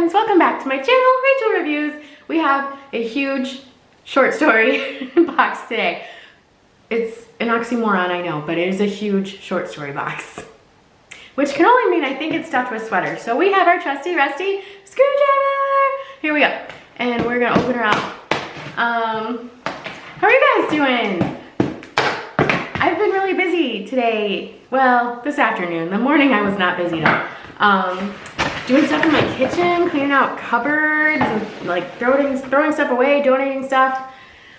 friends, welcome back to my channel, Rachel Reviews. We have a huge short story box today. It's an oxymoron, I know, but it is a huge short story box. Which can only mean I think it's stuffed with sweaters. So we have our trusty rusty screwdriver. Here we go. And we're gonna open her up. How are you guys doing? I've been really busy today. Well, this afternoon. The morning I was not busy though. Doing stuff in my kitchen, cleaning out cupboards, and like throwing stuff away, donating stuff,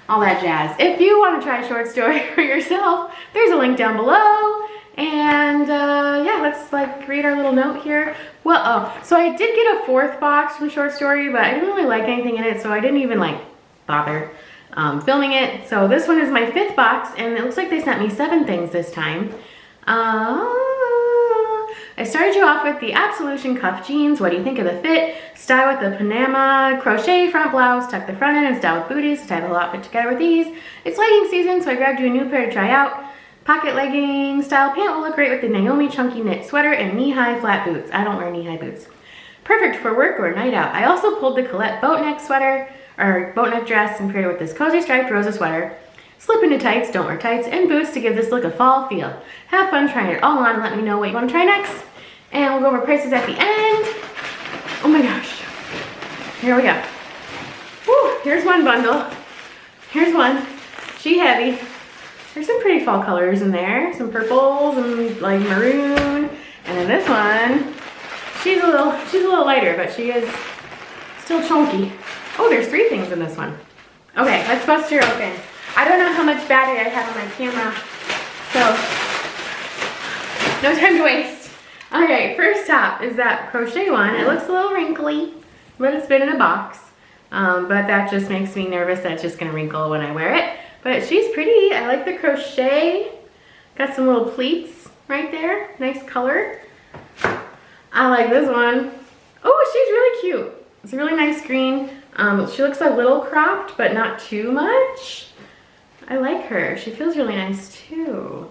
all that jazz. If you want to try a short story for yourself, there's a link down below. And yeah, let's like read our little note here. Well, so I did get a fourth box from Short Story, but I didn't really like anything in it, so I didn't even like bother filming it. So this one is my fifth box, and it looks like they sent me 7 things this time. I started you off with the Absolution cuff jeans. What do you think of the fit? Style with the Panama crochet front blouse, tuck the front in, and style with booties. Tie the whole outfit together with ease. It's legging season, so I grabbed you a new pair to try out. Pocket legging style pant will look great with the Naomi chunky knit sweater and knee-high flat boots. I don't wear knee-high boots. Perfect for work or night out. I also pulled the Colette boat neck sweater, or boat neck dress, and paired it with this cozy striped rosa sweater. Slip into tights, don't wear tights, and boots to give this look a fall feel. Have fun trying it all on and let me know what you want to try next. And we'll go over prices at the end. Oh my gosh. Here we go. Woo, here's one bundle. Here's one. She heavy. There's some pretty fall colors in there. Some purples and like maroon. And then this one, she's a little lighter, but she is still chunky. Oh, there's 3 things in this one. Okay, let's bust her open. I don't know how much battery I have on my camera, so no time to waste. All right, first up is that crochet one. It looks a little wrinkly, but it's been in a box. But that just makes me nervous that it's just gonna wrinkle when I wear it. But she's pretty. I like the crochet. Got some little pleats right there. Nice color. I like this one. Oh, she's really cute. It's a really nice green. She looks a little cropped, but not too much. I like her. She feels really nice too.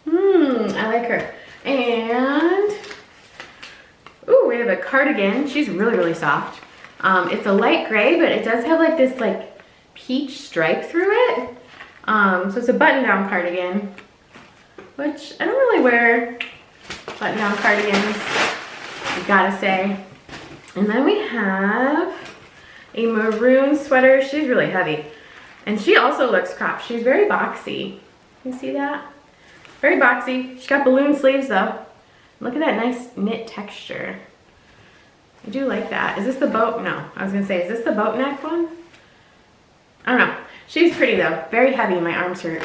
I like her. And, ooh, we have a cardigan. She's really, really soft. It's a light gray, but it does have like this like peach stripe through it. So it's a button-down cardigan, which I don't really wear button-down cardigans, I gotta say. And then we have a maroon sweater. She's really heavy. And she also looks cropped. She's very boxy. You see that? Very boxy. She's got balloon sleeves though. Look at that nice knit texture. I do like that. Is this the boat? No, I was gonna say, is this the boat neck one? I don't know. She's pretty though. Very heavy. My arms hurt.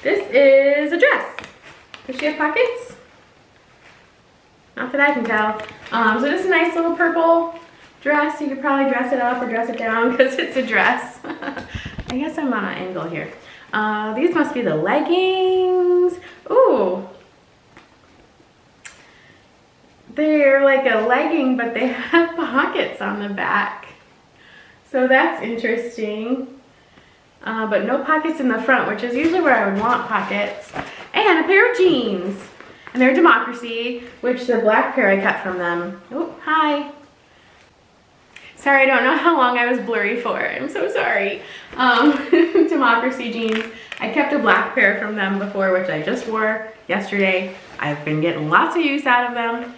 This is a dress. Does she have pockets? Not that I can tell. So this is a nice little purple dress. You could probably dress it up or dress it down because it's a dress. I guess I'm on an angle here. These must be the leggings. Ooh. They're like a legging, but they have pockets on the back. So that's interesting. But no pockets in the front, which is usually where I would want pockets. And a pair of jeans. And they're Democracy, which the black pair I kept from them. Oh, hi. Sorry, I don't know how long I was blurry for. I'm so sorry. Democracy jeans. I kept a black pair from them before, which I just wore yesterday. I've been getting lots of use out of them.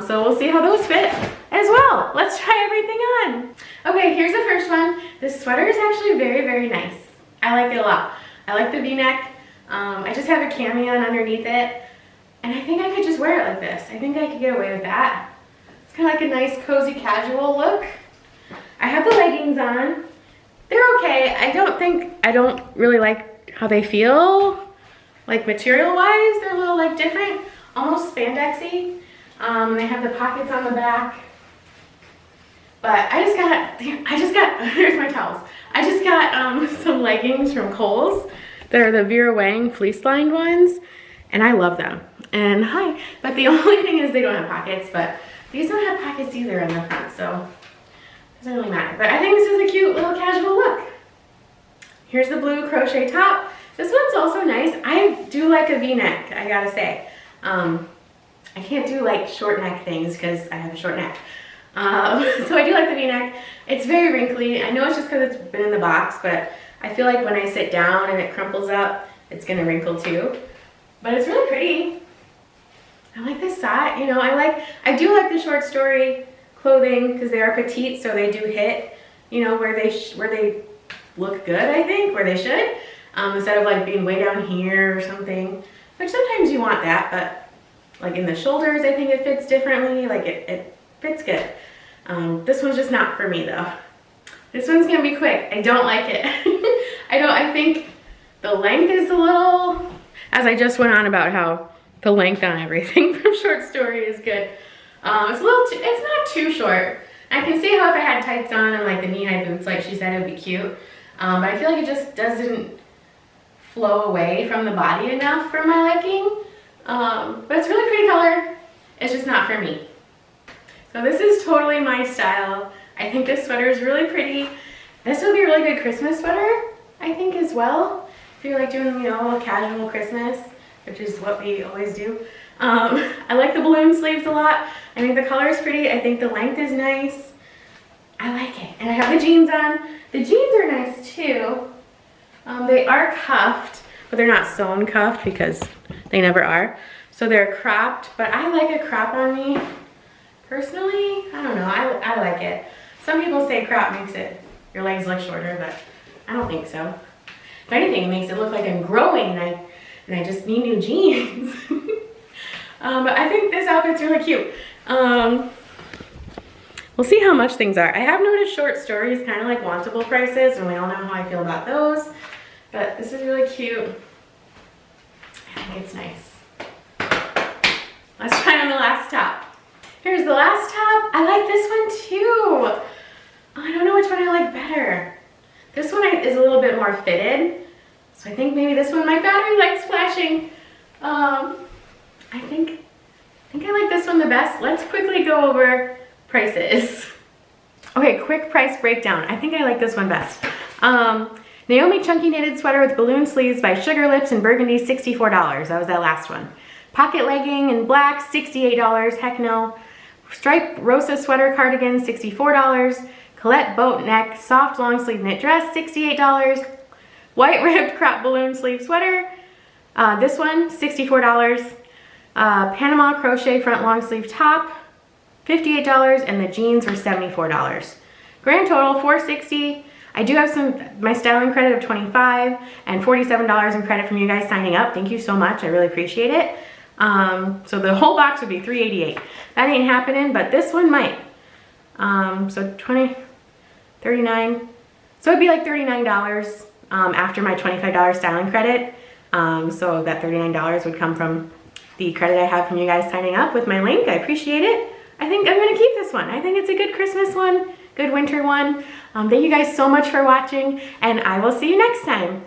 So we'll see how those fit as well. Let's try everything on. Okay, here's the first one. This sweater is actually very, very nice. I like it a lot. I like the V-neck. I just have a cami on underneath it. And I think I could just wear it like this. I think I could get away with that. It's kind of like a nice, cozy, casual look. I have the leggings on. They're okay. I don't really like how they feel. Like material-wise, they're a little like different, almost spandexy. They have the pockets on the back. But I just got, here's my towels. I just got some leggings from Kohl's. They're the Vera Wang fleece-lined ones, and I love them. And hi, but the only thing is they don't have pockets, but these don't have pockets either in the front, so it doesn't really matter. But I think this is a cute little casual look. Here's the blue crochet top. This one's also nice. I do like a V-neck, I gotta say. I can't do like short neck things because I have a short neck. So I do like the V-neck. It's very wrinkly. I know it's just because it's been in the box, but I feel like when I sit down and it crumples up, it's gonna wrinkle too. But it's really pretty. I like this side, you know, I do like the short story clothing because they are petite, so they do hit, you know, where they look good, I think, where they should, instead of like being way down here or something, which sometimes you want that, but like in the shoulders, I think it fits differently, like it fits good. This one's just not for me though. This one's gonna be quick. I don't like it. I think the length is a little, as I just went on about how the length on everything from short story is good. It's not too short. I can see how if I had tights on and like the knee-high boots, like she said, it would be cute. But I feel like it just doesn't flow away from the body enough for my liking. But it's really pretty color. It's just not for me. So this is totally my style. I think this sweater is really pretty. This would be a really good Christmas sweater, I think, as well. If you're like doing, you know, a little casual Christmas, which is what we always do. I like the balloon sleeves a lot. I think the color is pretty. I think the length is nice. I like it. And I have the jeans on. The jeans are nice too. They are cuffed, but they're not sewn cuffed because they never are. So they're cropped, but I like a crop on me. Personally, I don't know, I like it. Some people say crop makes your legs look shorter, but I don't think so. If anything, it makes it look like I'm growing and I just need new jeans. But I think this outfit's really cute. We'll see how much things are. I have noticed short stories kind of like wantable prices, and we all know how I feel about those. But this is really cute. I think it's nice. Let's try on the last top. Here's the last top. I like this one too. I don't know which one I like better. This one is a little bit more fitted. So I think maybe this one, my battery light's flashing. I think I like this one the best. Let's quickly go over prices. Okay, quick price breakdown. I think I like this one best. Naomi Chunky Knitted Sweater with Balloon Sleeves by Sugar Lips in Burgundy, $64. That was that last one. Pocket Legging in black, $68. Heck no. Striped Rosa Sweater Cardigan, $64. Colette Boat Neck Soft Long Sleeve Knit Dress, $68. White Ribbed Crop Balloon Sleeve Sweater. This one, $64. Panama Crochet Front Long Sleeve Top, $58. And the jeans were $74. Grand total, $460. I do have my styling credit of $25 and $47 in credit from you guys signing up. Thank you so much. I really appreciate it. So the whole box would be $388. That ain't happening, but this one might. So $39. So it'd be like $39 after my $25 styling credit. So that $39 would come from the credit I have from you guys signing up with my link. I appreciate it. I think I'm gonna keep this one. I think it's a good Christmas one, good winter one. Thank you guys so much for watching, and I will see you next time.